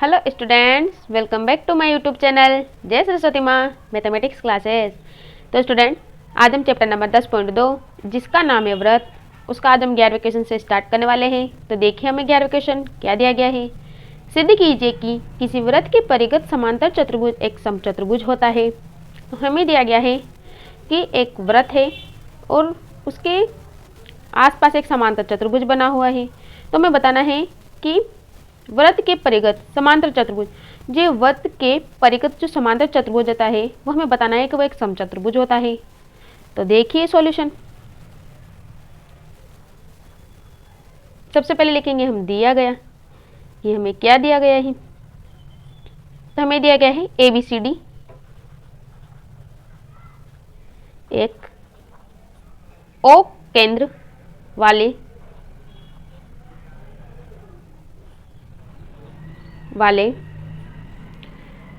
Hello students, welcome back to my YouTube channel जय सरस्वती माँ mathematics classes. तो student, आज हम चैप्टर नंबर 10.2 जिसका नाम है व्रत, उसका आज हम 11वें क्वेश्चन से स्टार्ट करने वाले हैं। तो देखिए हमें 11वें क्वेश्चन क्या दिया गया है। सिद्ध कीजिए कि किसी व्रत के परिगत समांतर चतुर्भुज एक समचतुर्भुज होता है। तो हमें दिया गया है कि एक व्रत है और उसके आसपास एक समांतर चतुर्भुज बना हुआ है। तो हमें बताना है कि व्रत के परिगत समांतर चतुर्भुज, जो व्रत के परिगत जो समांतर चतुर्भुज होता है वो हमें बताना है कि वो एक समचतुर्भुज होता है। तो देखिए सॉल्यूशन। सबसे पहले लिखेंगे हम दिया गया, ये हमें क्या दिया गया है। तो हमें दिया गया है ABCD एक O केंद्र वाले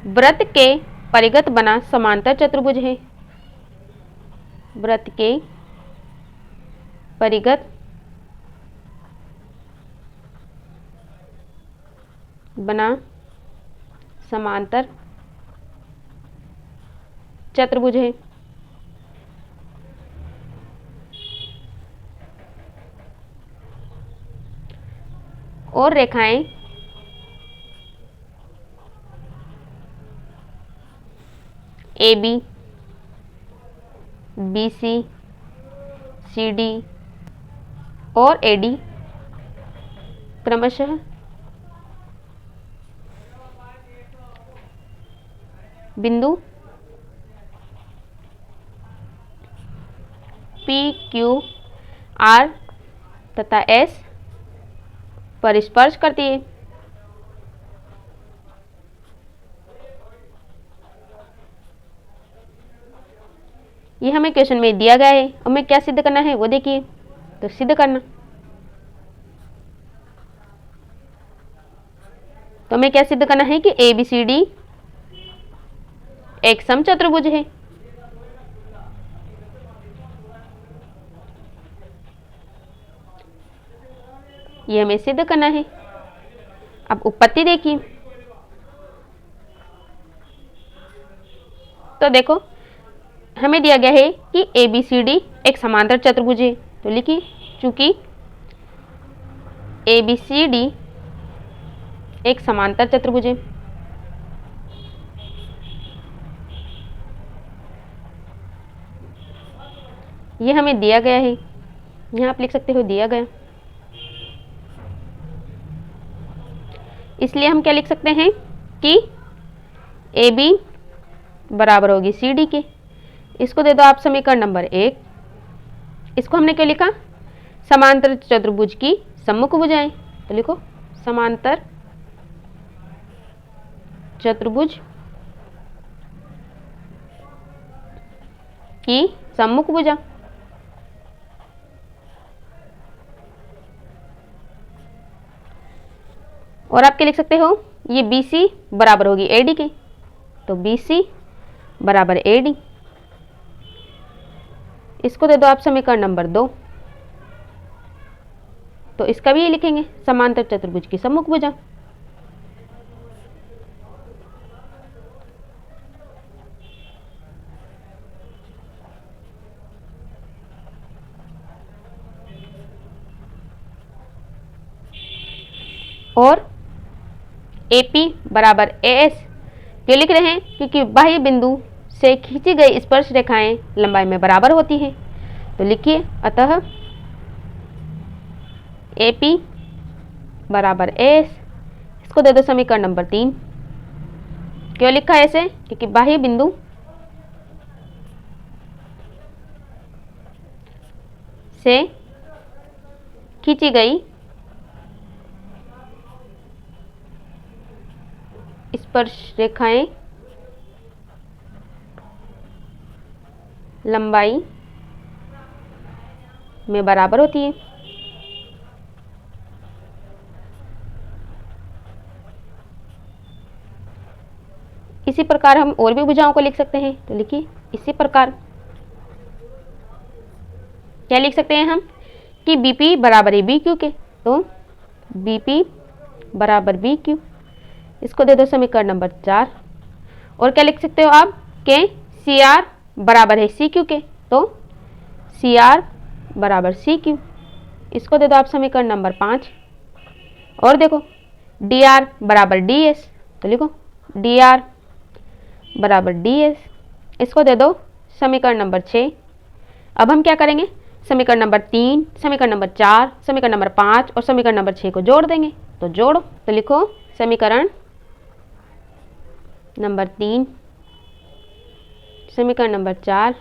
व्रत के परिगत बना समांतर चतुर्भुज है। व्रत के परिगत बना समांतर चतुर्भुज है। और रेखाएं AB, BC, CD और AD क्रमशः बिंदु P, Q, R तथा S पर स्पर्श करती है। ये हमें क्वेश्चन में दिया गया है। हमें क्या सिद्ध करना है वो देखिए। तो सिद्ध करना, तो हमें क्या सिद्ध करना है कि ABCD एक समचतुर्भुज है। ये हमें सिद्ध करना है। अब उत्पत्ति देखिए। तो देखो हमें दिया गया है कि ABCD एक समांतर चतुर्भुज है। तो लिखिए, चूंकि ABCD एक समांतर चतुर्भुज है, ये हमें दिया गया है। यहाँ आप लिख सकते हो दिया गया। इसलिए हम क्या लिख सकते हैं कि AB बराबर होगी CD के। इसको दे दो आप समीकरण नंबर 1। इसको हमने क्या लिखा, समांतर चतुर्भुज की सम्मुख भुजाएं। तो लिखो समांतर चतुर्भुज की सम्मुख भुजा। और आप क्या लिख सकते हो, ये BC बराबर होगी AD के। तो BC बराबर AD। इसको दे दो आप समीकरण नंबर 2। तो इसका भी ये लिखेंगे समांतर चतुर्भुज की सम्मुख भुजा। और AP बराबर AS क्यों लिख रहे हैं, क्योंकि बाह्य बिंदु से खींची गई स्पर्श रेखाएं लंबाई में बराबर होती हैं। तो लिखिए, अतः AP बराबर AS। इसको दे दो समीकरण नंबर 3। क्यों लिखा है ऐसे, क्योंकि बाह्य बिंदु से खींची गई स्पर्श रेखाएं लंबाई में बराबर होती है। इसी प्रकार हम और भी भुजाओं को लिख सकते हैं। तो लिखिए, इसी प्रकार क्या लिख सकते हैं हम कि BP बराबर है BQ के। तो BP बराबर BQ। इसको दे दो समीकरण नंबर 4। और क्या लिख सकते हो आप के सी आर बराबर है सी क्यू के, तो सी आर बराबर सी क्यू। इसको दे दो आप समीकरण नंबर 5। और देखो डी आर बराबर डी एस, तो लिखो डी आर बराबर डी एस। इसको दे दो समीकरण नंबर 6। अब हम क्या करेंगे, समीकरण नंबर 3, समीकरण नंबर 4, समीकरण नंबर 5 और समीकरण नंबर 6 को जोड़ देंगे। तो जोड़ो, तो लिखो समीकरण नंबर 3, समीकरण नंबर 4,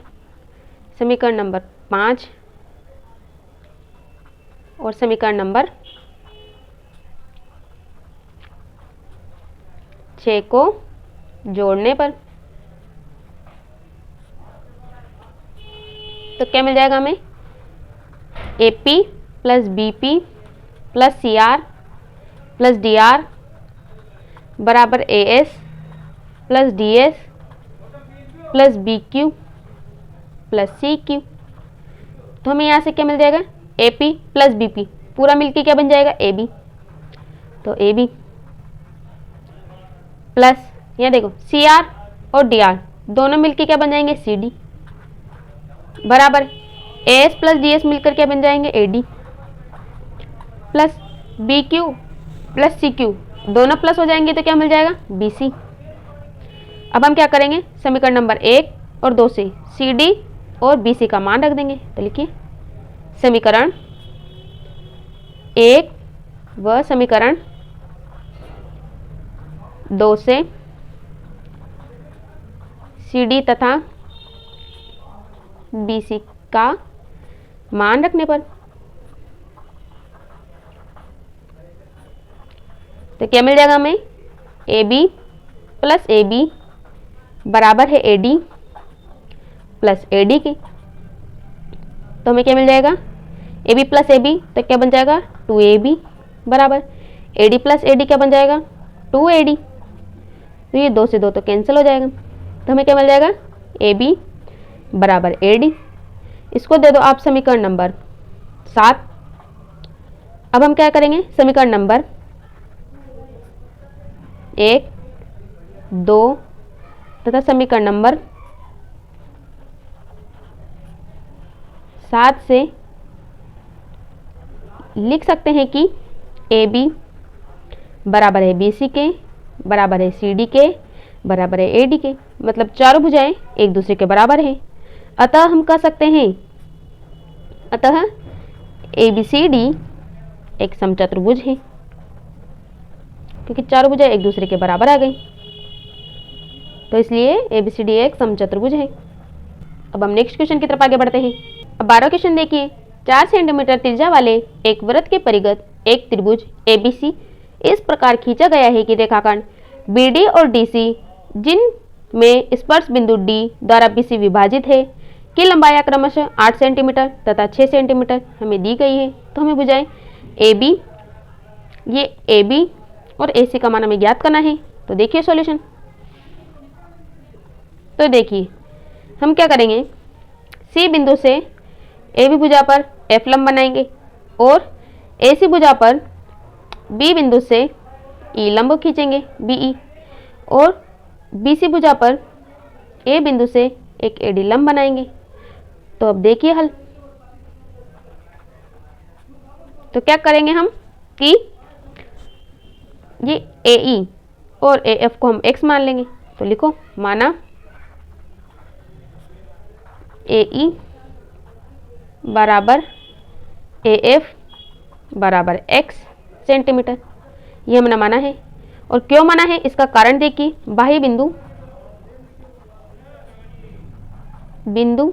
समीकरण नंबर 5 और समीकरण नंबर 6 को जोड़ने पर तो क्या मिल जाएगा हमें, A P plus B P plus C R plus D R बराबर A S plus D S plus B Q plus C Q. तो हमें यहाँ से क्या मिल जाएगा, A P plus B P पूरा मिलके क्या बन जाएगा, ए बी। तो ए बी प्लस यहाँ देखो सी आर और डी आर दोनों मिलके क्या बन जाएंगे, सी डी बराबर A S plus D S मिलकर क्या बन जाएंगे, A D plus B Q plus C Q दोनों प्लस हो जाएंगे तो क्या मिल जाएगा, बी सी। अब हम क्या करेंगे, समीकरण नंबर 1 और 2 से सी डी और बी सी का मान रख देंगे। तो लिखिए समीकरण 1 व समीकरण 2 से सी डी तथा बी सी का मान रखने पर तो क्या मिल जाएगा हमें, A B plus A B बराबर है A D plus A D के। तो हमें क्या मिल जाएगा, A B plus A B तो क्या बन जाएगा, 2ab बराबर A D plus A D क्या बन जाएगा, 2ad। तो ये 2 से 2 तो कैंसिल हो जाएगा। तो हमें क्या मिल जाएगा, ए बी बराबर ए डी। इसको दे दो आप समीकरण नंबर 7। अब हम क्या करेंगे, समीकरण नंबर 1, 2 तथा समीकरण नंबर 7 से लिख सकते हैं कि ए बी बराबर है बी सी के बराबर है सी डी के बराबर है ए डी के, मतलब चारों भुजाएं एक दूसरे के बराबर हैं। अतः हम कह सकते हैं, अतः ए बी सी डी एक समचतुर्भुज है, क्योंकि चारों भुजाएं एक दूसरे के बराबर आ गई, तो इसलिए ए बी सी डी एक समचतुर्भुज है। अब हम नेक्स्ट क्वेश्चन की तरफ आगे बढ़ते हैं। अब 12 क्वेश्चन देखिए। 4 सेंटीमीटर त्रिज्या वाले एक वृत्त के परिगत एक त्रिभुज एबीसी इस प्रकार खींचा गया है कि रेखाखंड बीडी और डीसी जिनमें स्पर्श बिंदु डी द्वारा बीसी विभाजित है की लंबाई क्रमशः 8 सेंटीमीटर तथा 6 सेंटीमीटर हमें दी गई है। तो हमें बुझाएं ए बी, ये ए बी और ए सी का मान हमें ज्ञात करना है। तो देखिए सॉल्यूशन। तो देखिए हम क्या करेंगे, सी बिंदु से ए बी भुजा पर एफ लंब बनाएंगे और ए सी भुजा पर बी बिंदु से ई लंब खींचेंगे बीई, और बी सी भुजा पर ए बिंदु से एक एडी लंब बनाएंगे। तो अब देखिए हल। तो क्या करेंगे हम कि ये ए ई और ए एफ को हम एक्स मान लेंगे। तो लिखो माना ए ई बराबर ए एफ बराबर एक्स सेंटीमीटर, ये हमने माना है। और क्यों माना है इसका कारण देखिए, बाह्य बिंदु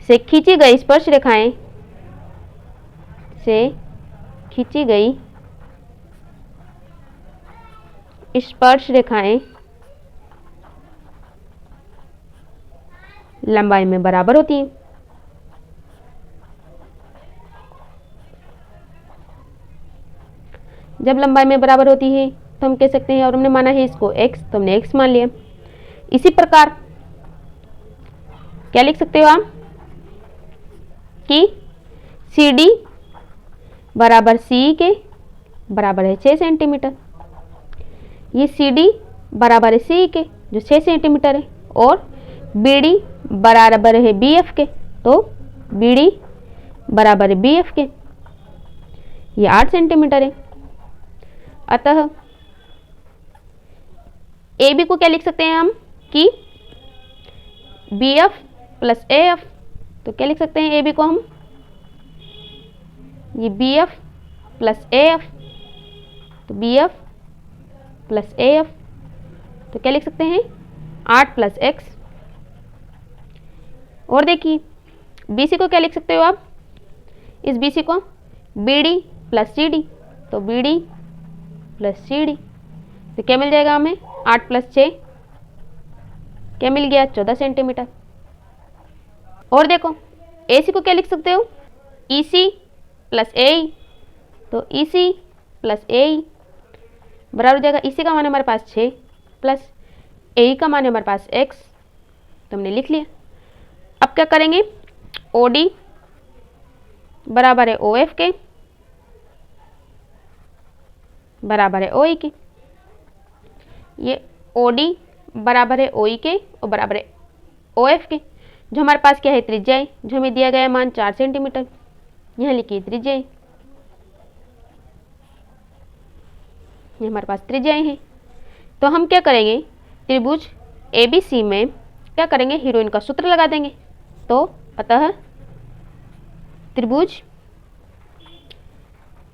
से खींची गई स्पर्श रेखाएं लंबाई में बराबर होती हैं। जब लंबाई में बराबर होती है तो हम कह सकते हैं, और हमने माना है इसको x, तो हमने x मान लिया। इसी प्रकार क्या लिख सकते हो आप कि सी डी बराबर सी के बराबर है 6 सेंटीमीटर। ये सी डी बराबर है सी के जो 6 सेंटीमीटर है, और बी डी बराबर है बी एफ के, तो बी डी बराबर है बी एफ के, ये 8 सेंटीमीटर है। अतः ए बी को क्या लिख सकते हैं हम कि B F plus A F, तो क्या लिख सकते हैं ए बी को हम, ये B F plus A F, तो B F plus A F, तो क्या लिख सकते हैं 8 प्लस एक्स। और देखिए बी सी को क्या लिख सकते हो आप, इस बी सी को B D plus C D, तो B D plus C D, तो क्या मिल जाएगा हमें 8 प्लस 6 क्या मिल गया 14 सेंटीमीटर। और देखो ए सी को क्या लिख सकते हो, ई सी प्लस ए ई, तो ई सी प्लस ए ई बराबर हो जाएगा, ई सी का मान हमारे पास 6 प्लस ए ई का मान हमारे पास x, तो हमने लिख लिया। अब क्या करेंगे, ओ डी बराबर है ओ एफ के बराबर है ओ ई के, ये ओ डी बराबर है ओ ई के और बराबर है ओ एफ के, जो हमारे पास क्या है त्रिज्या है, जो हमें दिया गया है मान 4 सेंटीमीटर, यहाँ लिखिए त्रिज्या है, ये हमारे पास त्रिज्याएं हैं। तो हम क्या करेंगे, त्रिभुज ए बी सी में क्या करेंगे, हीरोइन का सूत्र लगा देंगे। तो अतः त्रिभुज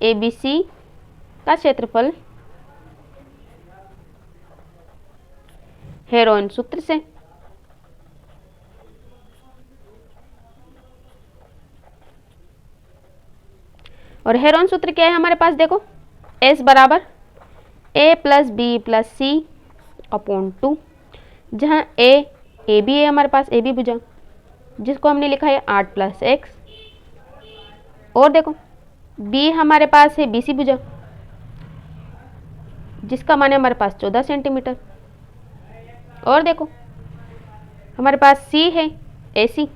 ए बी सी का क्षेत्रफल हेरोइन सूत्र से, और हेरोइन सूत्र क्या है हमारे पास, देखो S बराबर ए प्लस बी प्लस सी अपॉन 2, जहाँ ए बी है हमारे पास, ए बी भुजा जिसको हमने लिखा है 8 प्लस एक्स, और देखो बी हमारे पास है बी सी भुजा जिसका मान है हमारे पास 14 सेंटीमीटर, और देखो हमारे पास सी है ए सी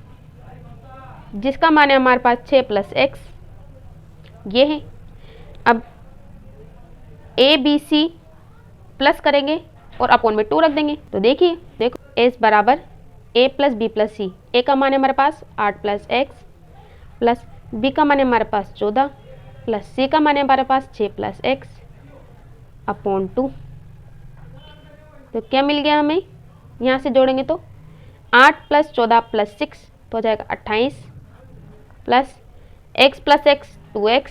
जिसका मान है हमारे पास 6 प्लस एक्स, ये है। अब ए बी सी प्लस करेंगे और अपॉन में 2 रख देंगे, तो देखिए देखो एस बराबर ए प्लस बी प्लस सी, ए का मान है हमारे पास 8 प्लस एक्स प्लस बी का मान है हमारे पास 14 प्लस सी का मान है हमारे पास 6 प्लस एक्स अपॉन 2, तो क्या मिल गया हमें, यहाँ से जोड़ेंगे तो 8 प्लस 14 प्लस 6 तो हो जाएगा 28 प्लस एक्स 2x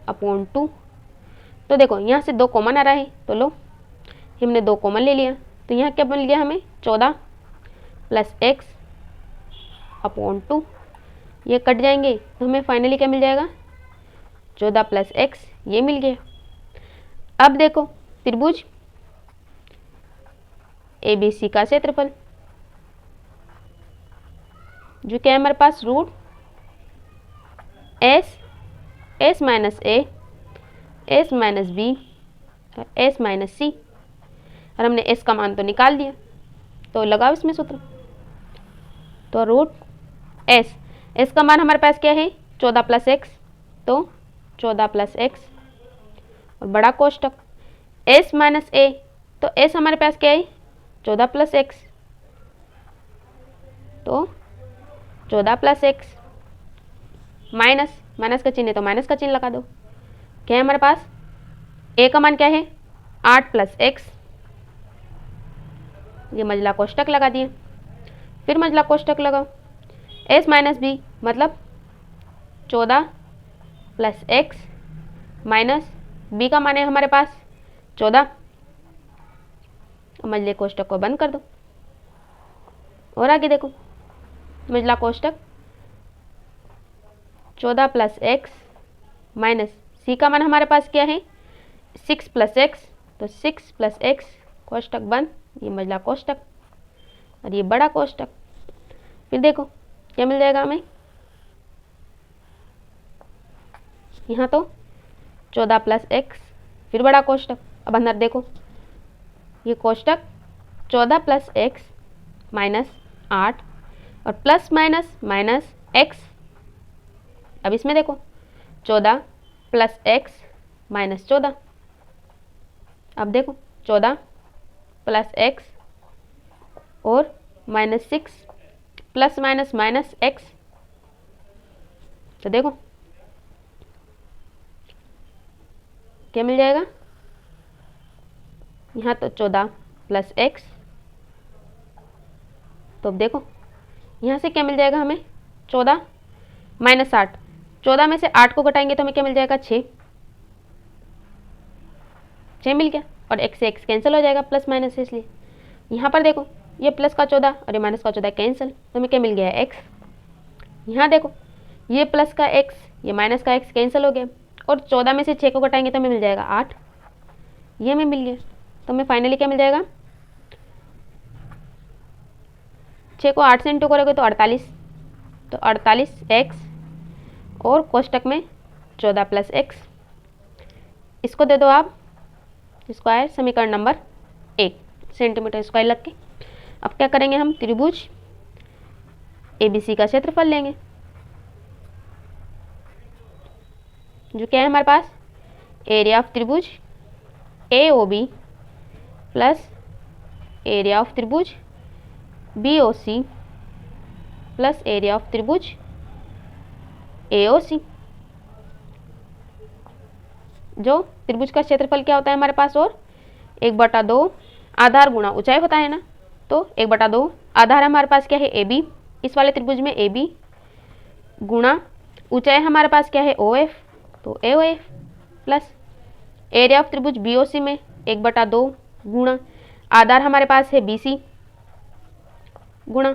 अपॉन 2, तो देखो यहाँ से 2 कॉमन आ रहा है, तो लो हमने 2 कॉमन ले लिया, तो यहाँ क्या मिल गया हमें 14 प्लस एक्स अपॉन 2, ये कट जाएंगे तो हमें फाइनली क्या मिल जाएगा 14 प्लस एक्स, ये मिल गया। अब देखो त्रिभुज ए बी सी का क्षेत्रफल जो क्या है हमारे पास root S minus A S minus B S minus C, और हमने एस का मान तो निकाल दिया, तो लगाओ इसमें सूत्र, तो रूट एस का मान हमारे पास क्या है 14 प्लस एक्स, तो 14 प्लस एक्स और बड़ा कोष्टक एस माइनस ए, तो एस हमारे पास क्या है 14 प्लस एक्स, तो 14 प्लस एक्स माइनस का चिन्ह है तो माइनस का चिन्ह लगा दो, क्या है हमारे पास ए का मान क्या है 8 प्लस एक्स, ये मजला कोष्टक लगा दिए, फिर मजला कोष्टक लगाओ एस माइनस बी मतलब 14 प्लस एक्स माइनस बी का मान है हमारे पास 14, मजले कोष्टक को बंद कर दो, और आगे देखो मजला कोष्टक 14 प्लस एक्स माइनस सी का मान हमारे पास क्या है 6 प्लस एक्स, तो 6 प्लस एक्स कोष्टक बंद, ये मजला कोष्टक और ये बड़ा कोष्टक, फिर देखो क्या मिल जाएगा हमें, यहाँ तो 14 प्लस एक्स फिर बड़ा कोष्टक, अब अंदर देखो ये कोष्टक 14 प्लस एक्स माइनस 8 और प्लस माइनस माइनस एक्स, अब इसमें देखो 14 प्लस एक्स माइनस 14, अब देखो 14 प्लस एक्स और -6 प्लस माइनस माइनस एक्स, तो देखो क्या मिल जाएगा यहाँ, तो 14 प्लस एक्स, तो अब देखो यहाँ से क्या मिल जाएगा हमें 14 माइनस 8, 14 में से 8 को घटाएंगे तो हमें क्या मिल जाएगा 6 मिल गया, और x से x कैंसिल हो जाएगा प्लस माइनस से, इसलिए यहाँ पर देखो ये प्लस का 14 और ये माइनस का 14 कैंसिल, तो हमें क्या मिल गया x। यहाँ देखो ये प्लस का x ये माइनस का x कैंसिल हो गया, और 14 में से 6 को घटाएंगे तो हमें मिल जाएगा 8, ये हमें मिल गया। तो हमें फाइनली क्या मिल जाएगा, 6 को 8 से इंटू करोगे तो 48, तो 48x और कोष्टक में 14 प्लस x, इसको दे दो आप स्क्वायर, समीकरण नंबर 1 सेंटीमीटर स्क्वायर लग के। अब क्या करेंगे, हम त्रिभुज ABC का क्षेत्रफल लेंगे, जो क्या है हमारे पास, एरिया ऑफ त्रिभुज AOB प्लस एरिया ऑफ त्रिभुज BOC प्लस एरिया ऑफ त्रिभुज AOC। जो त्रिभुज का क्षेत्रफल क्या होता है हमारे पास, और 1/2 आधार गुणा ऊंचाई होता है ना, तो 1/2 आधार हमारे पास क्या है AB, इस वाले त्रिभुज में AB गुणा ऊंचाई हमारे पास क्या है OF, तो AOF प्लस एरिया ऑफ त्रिभुज BOC में 1/2 गुणा आधार हमारे पास है BC गुणा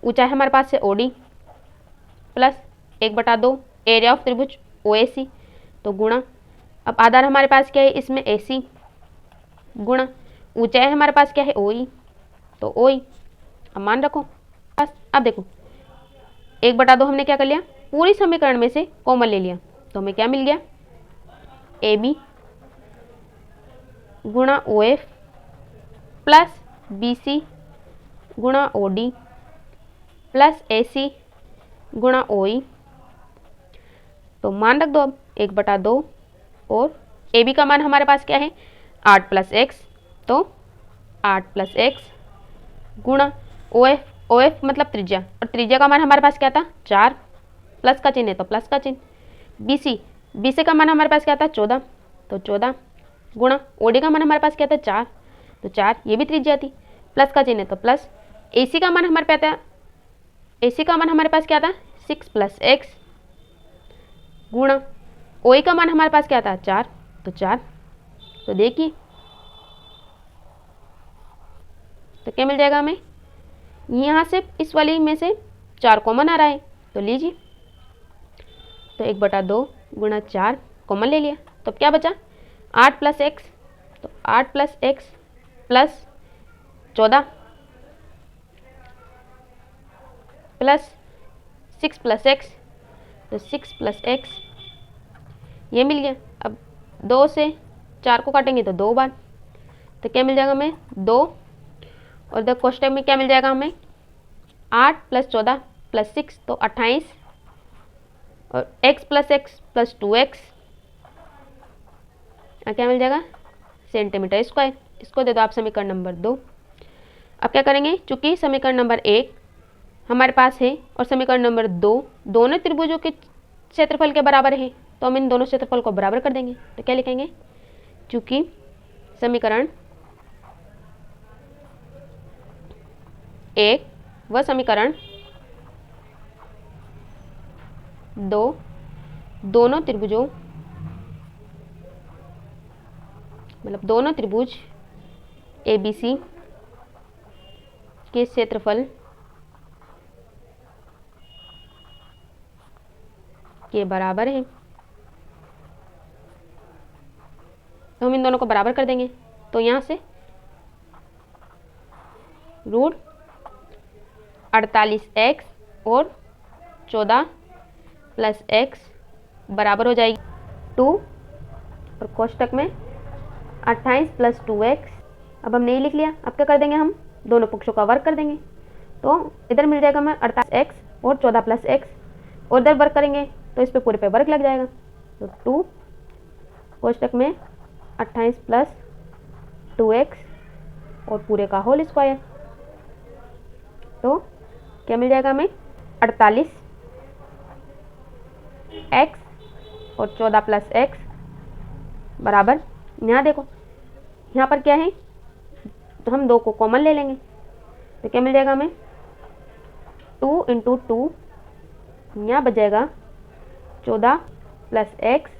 ऊंचाई हमारे पास है OD प्लस 1/2 एरिया ऑफ त्रिभुज OAC, तो गुणा अब आधार हमारे पास क्या है इसमें AC गुणा ऊंचाई हमारे पास क्या है OE, तो OE। अब मान रखो बस, अब देखो 1/2 हमने क्या कर लिया, पूरी समीकरण में से कॉमन ले लिया, तो हमें क्या मिल गया, AB गुणा OF प्लस BC गुणा OD प्लस AC गुणा OE। तो मान रख दो अब 1/2, और AB का मान हमारे पास क्या है 8 प्लस एक्स, तो 8 प्लस एक्स गुणा OF मतलब त्रिज्या, और त्रिज्या का मान हमारे पास क्या था 4, प्लस का चिन्ह है तो प्लस का चिन्ह। BC का मान हमारे पास क्या था 14, तो 14 गुणा OD का मान हमारे पास क्या था 4, तो 4 ये भी त्रिज्या थी, प्लस का चिन्ह है तो प्लस। AC का मान हमारे पास क्या था 6 प्लस एक्स गुणा OE का मान हमारे पास क्या था 4, तो 4। तो देखिए तो क्या मिल जाएगा हमें, यहाँ से इस वाली में से 4 कॉमन आ रहा है, तो लीजिए, तो 1/2 गुणा 4 कॉमन ले लिया, तो क्या बचा 8 प्लस एक्स, तो 8 plus x plus 14 plus 6 plus x, तो 6 प्लस एक्स ये मिल गया। अब 2 से 4 को काटेंगे तो 2 बार, तो क्या मिल जाएगा हमें 2, और द कोष्टक में क्या मिल जाएगा हमें 8 प्लस 14 प्लस 6, तो 28, और x plus x plus 2x क्या मिल जाएगा सेंटीमीटर स्क्वायर। इसको दे दो आप समीकरण नंबर 2। अब क्या करेंगे, चूंकि समीकरण नंबर 1 हमारे पास है और समीकरण नंबर 2 दोनों त्रिभुजों के क्षेत्रफल के बराबर है, तो हम इन दोनों क्षेत्रफल को बराबर कर देंगे, तो क्या लिखेंगे, चूंकि समीकरण 1 व समीकरण 2 दोनों त्रिभुजों मतलब दोनों त्रिभुज ABC के क्षेत्रफल के बराबर है, तो हम इन दोनों को बराबर कर देंगे। तो यहाँ से रूट 48x और 14 प्लस x बराबर हो जाएगी 2, और कोष्टक में 28 प्लस 2x। अब हमने ये लिख लिया, अब क्या कर देंगे, हम दोनों पक्षों का वर्ग कर देंगे, तो इधर मिल जाएगा हमें 48x और 14 प्लस x, और इधर वर्ग करेंगे तो इस पे पूरे पे वर्ग लग जाएगा, तो 2 कोष्टक में 28 प्लस 2x और पूरे का होल स्क्वायर। तो क्या मिल जाएगा हमें? 48 x और 14 प्लस एक्स बराबर, यहाँ देखो यहाँ पर क्या है, तो हम 2 को कॉमन ले लेंगे तो क्या मिल जाएगा हमें? 2 इंटू 2, यहाँ बच जाएगा 14 प्लस एक्स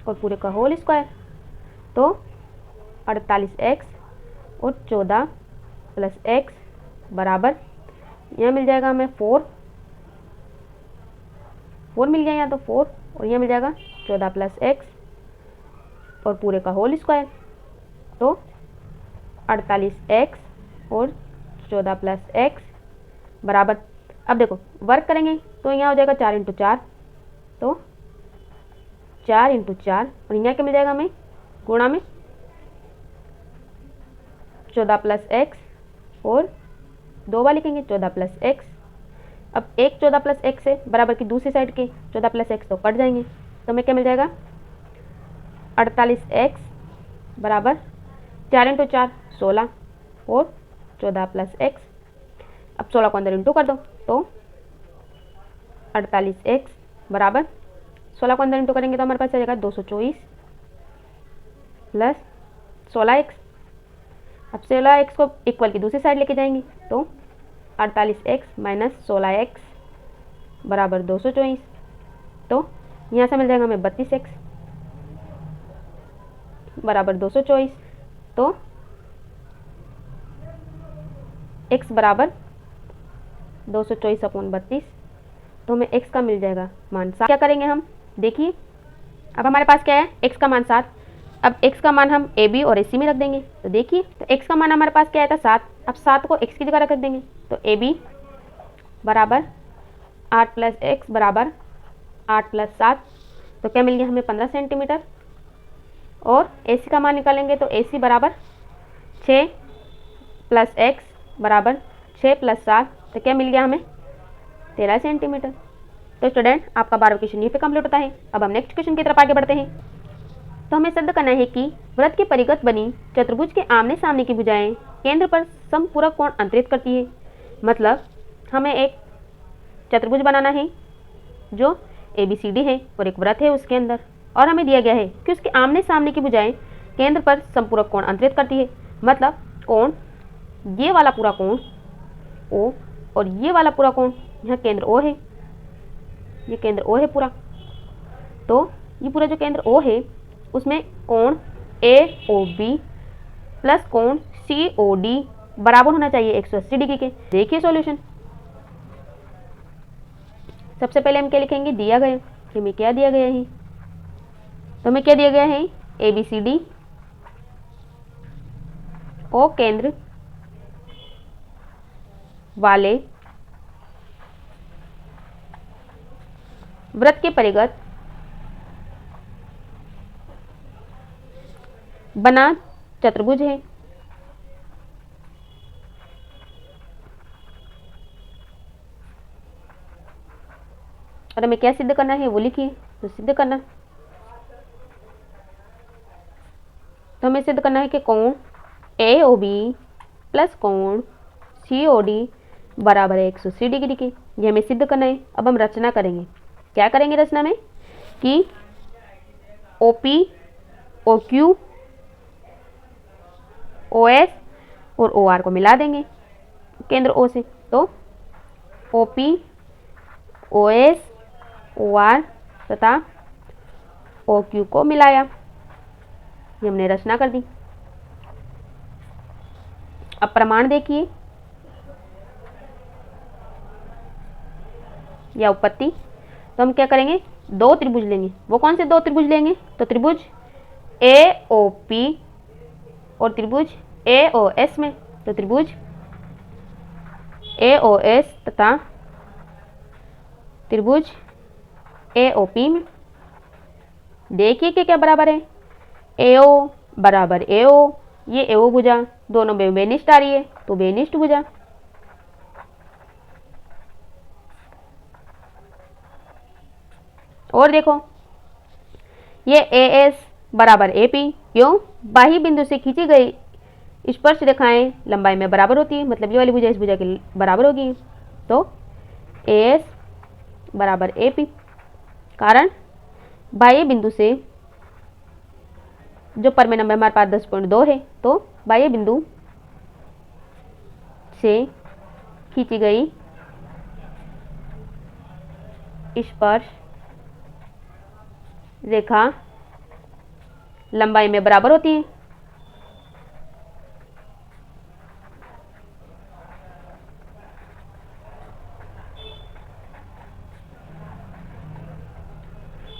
और पूरे का होल स्क्वायर। तो 48x और 14 प्लस एक्स बराबर, यहाँ मिल जाएगा हमें 4 मिल गया यहाँ, तो 4 और यहाँ मिल जाएगा 14 प्लस एक्स और पूरे का होल स्क्वायर। तो 48x और 14 प्लस एक्स बराबर, अब देखो वर्क करेंगे तो यहाँ हो जाएगा 4 इंटू 4, तो 4 इंटू 4 और यहाँ क्या मिल जाएगा हमें? गुणा में 14 प्लस एक्स और 2 बार लिखेंगे 14 प्लस एक्स। अब एक 14 प्लस एक्स है बराबर की दूसरी साइड के 14 प्लस एक्स तो कट जाएंगे, तो हमें क्या मिल जाएगा? 48x बराबर 4 इंटू 4 16 और 14 प्लस एक्स। अब 16 को अंदर इंटू कर दो, तो 48x बराबर 16 को अंदर इंटू करेंगे तो हमारे पास आ जाएगा 224 प्लस 16x। अब 16x को इक्वल की दूसरी साइड लेके जाएंगे, तो 48x माइनस 16x बराबर 224। तो यहाँ से मिल जाएगा हमें 32x बराबर 224। तो x बराबर 224 अपॉन 32, तो हमें x का मिल जाएगा मान 7। क्या करेंगे हम? देखिए अब हमारे पास क्या है? x का मान 7। अब x का मान हम a b और a c में रख देंगे, तो देखिए तो x का मान हमारे पास क्या आया था? 7। अब 7 को x की जगह रख देंगे, तो a b बराबर 8 प्लस एक्स बराबर 8 प्लस 7, तो क्या मिल गया हमें? 15 सेंटीमीटर। और ए सी का मान निकालेंगे तो ए सी बराबर 6 प्लस एक्स बराबर 6 प्लस 7, तो क्या मिल गया हमें? 13 सेंटीमीटर। तो स्टूडेंट आपका 12वां क्वेश्चन यहीं पे कंप्लीट होता है। अब हम नेक्स्ट क्वेश्चन की तरफ आगे बढ़ते हैं। तो हमें सिद्ध करना है कि वृत्त के परिगत बनी चतुर्भुज के आमने सामने की भुजाएं केंद्र पर समपूरक कोण अंतरित करती है। मतलब हमें एक चतुर्भुज बनाना है जो ABCD है और एक वृत्त है उसके अंदर, और हमें दिया गया है कि उसके आमने सामने की भुजाएं केंद्र पर संपूरक कोण अंतरित करती है। मतलब कोण, ये वाला पूरा कोण O और ये वाला पूरा कोण, यहाँ केंद्र O है, ये केंद्र O है पूरा, तो ये पूरा जो केंद्र O है उसमें कोण AOB प्लस कोण COD बराबर होना चाहिए 180 डिग्री के। देखिए सॉल्यूशन, सबसे पहले हम क्या लिखेंगे? दिया गया कि हमें क्या दिया गया है, तो हमें क्या दिया गया है? ABCD O केंद्र वाले वृत्त के परिगत बना चतुर्भुज है। और हमें क्या सिद्ध करना है वो लिखिए, तो सिद्ध करना, तो हमें सिद्ध करना है कि कोण AOB प्लस कोण COD बराबर है 180 डिग्री के। ये हमें सिद्ध करना है। अब हम रचना करेंगे। क्या करेंगे रचना में? कि OP OQ OS और OR को मिला देंगे केंद्र O से, तो OP OS OR तथा OQ को मिलाया, ये हमने रचना कर दी। अब प्रमाण देखिए या उपपत्ति, तो हम क्या करेंगे? 2 त्रिभुज लेंगे। वो कौन से 2 त्रिभुज लेंगे? तो त्रिभुज AOP और त्रिभुज AOS में, तो त्रिभुज AOS तथा त्रिभुज AOP में। देखिए कि क्या बराबर है? AO बराबर AO, ये AO भुजा दोनों में बेनिष्ठ आ रही है, तो बेनिष्ठ भुजा। और देखो ये AS बराबर AP। क्यों? बाह्य बिंदु से खींची गई स्पर्श रेखाएं लंबाई में बराबर होती है, मतलब ये वाली भुजा इस भुजा के बराबर होगी। तो AS बराबर AP। कारण बाह्य बिंदु से जो परमेय नंबर हमारे पास 10.2 है, तो बाह्य बिंदु से खींची गई स्पर्श रेखा लंबाई में बराबर होती है।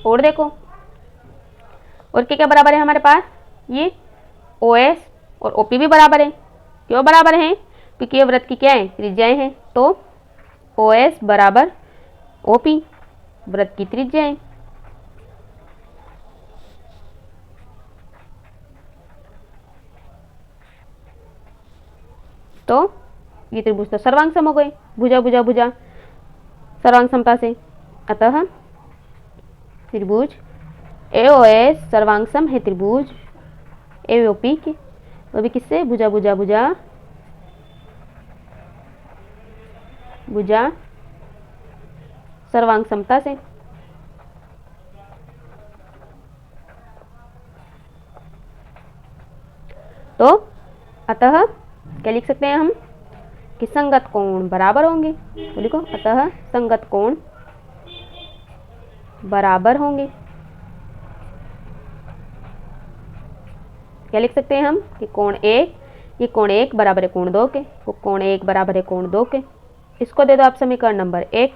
और देखो, और क्या क्या बराबर है हमारे पास, ये OS और OP भी बराबर है। क्यों बराबर हैं? क्योंकि ये वृत्त की क्या है, त्रिज्याएं हैं। तो OS बराबर OP, वृत्त की त्रिज्याएं। तो ये त्रिभुज तो सर्वांग सम हो गए, भुजा भुजा भुजा सर्वांग समता से। अतः त्रिभुज AOS सर्वांग सम है त्रिभुज AOP के, तो अभी किससे, भुजा भुजा भुजा भुजा सर्वांग समता से। तो अतः क्या लिख सकते हैं हम कि संगत कोण बराबर होंगे। तो लिखो, अतः संगत कोण बराबर होंगे। क्या लिख सकते हैं हम कि कोण 1, ये कोण 1 बराबर है कोण 2 के, वो कोण 1 बराबर है कोण 2 के। इसको दे दो आप समीकरण नंबर 1।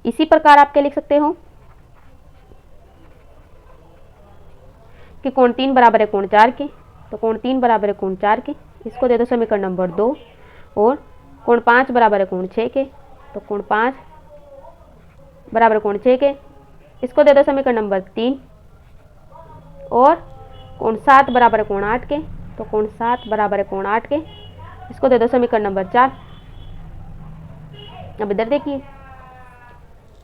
इसी प्रकार आप क्या लिख सकते हो कि कोण 3 बराबर है कोण 4 के, तो कोण 3 बराबर है कोण 4 के, इसको दे दो समीकरण नंबर 2। और कोण 5 बराबर है कोण 6 के, तो कोण 5 बराबर कोण 6 के, इसको दे दो समीकरण नंबर 3। और कोण 7 बराबर है कोण 8 के, तो कोण 7 बराबर है कोण 8 के, इसको दे दो समीकरण नंबर 4। अब इधर देखिए,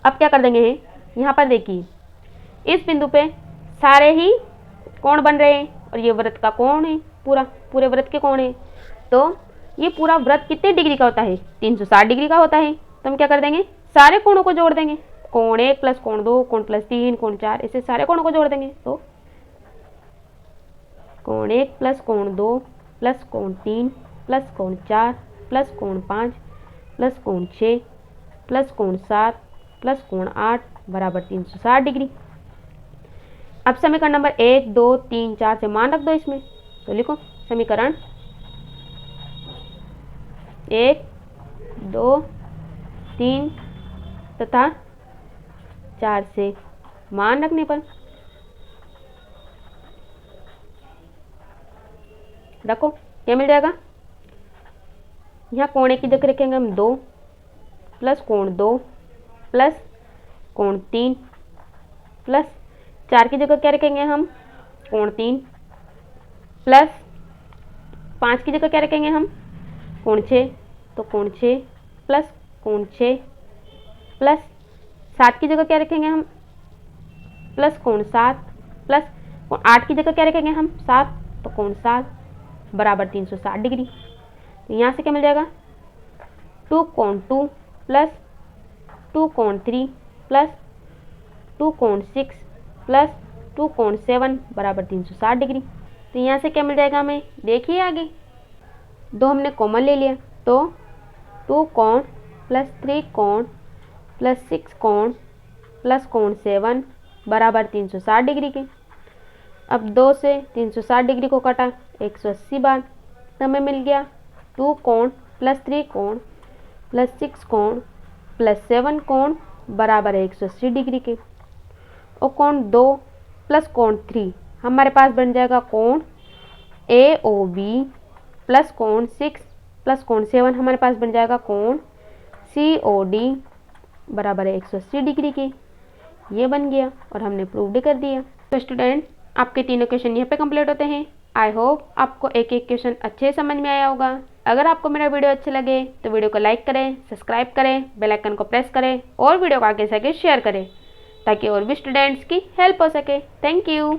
अब क्या कर देंगे हैं, यहाँ पर देखिए इस बिंदु पे सारे ही कोण बन रहे हैं, और ये वृत्त का कोण है, पूरे वृत्त के कोण है। तो ये पूरा वृत्त कितने डिग्री का होता है, 360 डिग्री का होता है। तो हम क्या कर देंगे, सारे कोणों को जोड़ देंगे, कोण 1 प्लस कोण 2, कोण प्लस 3, कोण 4, ऐसे सारे कोणों को जोड़ देंगे। तो कोण 1 प्लस कोण 2 प्लस कोण 3 प्लस कोण 4 प्लस कोण 5 प्लस कोण 6 प्लस कोण 7 प्लस कोण 8 बराबर 360 डिग्री। अब समीकरण नंबर 1, 2, 3, 4 से मान रख दो इसमें। तो लिखो समीकरण 1, 2, 3 तथा 4 से मान रखने पर रखो, क्या मिल जाएगा, यहाँ कोण 1 की जगह रखेंगे हम 2 प्लस कोण 2 प्लस कोण 3 प्लस 4 की जगह क्या रखेंगे हम, कोण 3 प्लस 5 की जगह क्या रखेंगे हम, कोण 6, तो कोण 6 प्लस कोण 6 प्लस 7 की जगह क्या रखेंगे हम, प्लस कोण 7 प्लस कोण 8 की जगह क्या रखेंगे हम, 7, तो कोण 7 बराबर 360 डिग्री। तो यहाँ से क्या मिल जाएगा, 2 कोण 2 प्लस 2 कोण 3 प्लस 2 कोण 6 प्लस 2 कोण 7 बराबर 360 डिग्री। तो यहाँ से क्या मिल जाएगा हमें, देखिए आगे 2 हमने कॉमन ले लिया, तो 2 कोण प्लस 3 कोण प्लस 6 कोण प्लस कोण 7 बराबर 360 डिग्री के। अब 2 से 360 डिग्री को काटा 180 बार, तो हमें मिल गया 2 कोण प्लस 3 कोण प्लस 6 कोण प्लस 7 कोण बराबर है 180 डिग्री के। और कोण 2 प्लस कोण 3 हमारे पास बन जाएगा कोण AOB प्लस कोण 6 प्लस कोण 7 हमारे पास बन जाएगा कोण COD बराबर है 180 डिग्री के। ये बन गया और हमने प्रूव भी कर दिया। तो स्टूडेंट, आपके तीनों क्वेश्चन यहाँ पे कंप्लीट होते हैं। आई होप आपको एक एक क्वेश्चन अच्छे समझ में आया होगा। अगर आपको मेरा वीडियो अच्छे लगे तो वीडियो को लाइक करें, सब्सक्राइब करें, बेल आइकन को प्रेस करें और वीडियो को आगे से आगे शेयर करें ताकि और भी स्टूडेंट्स की हेल्प हो सके। Thank you.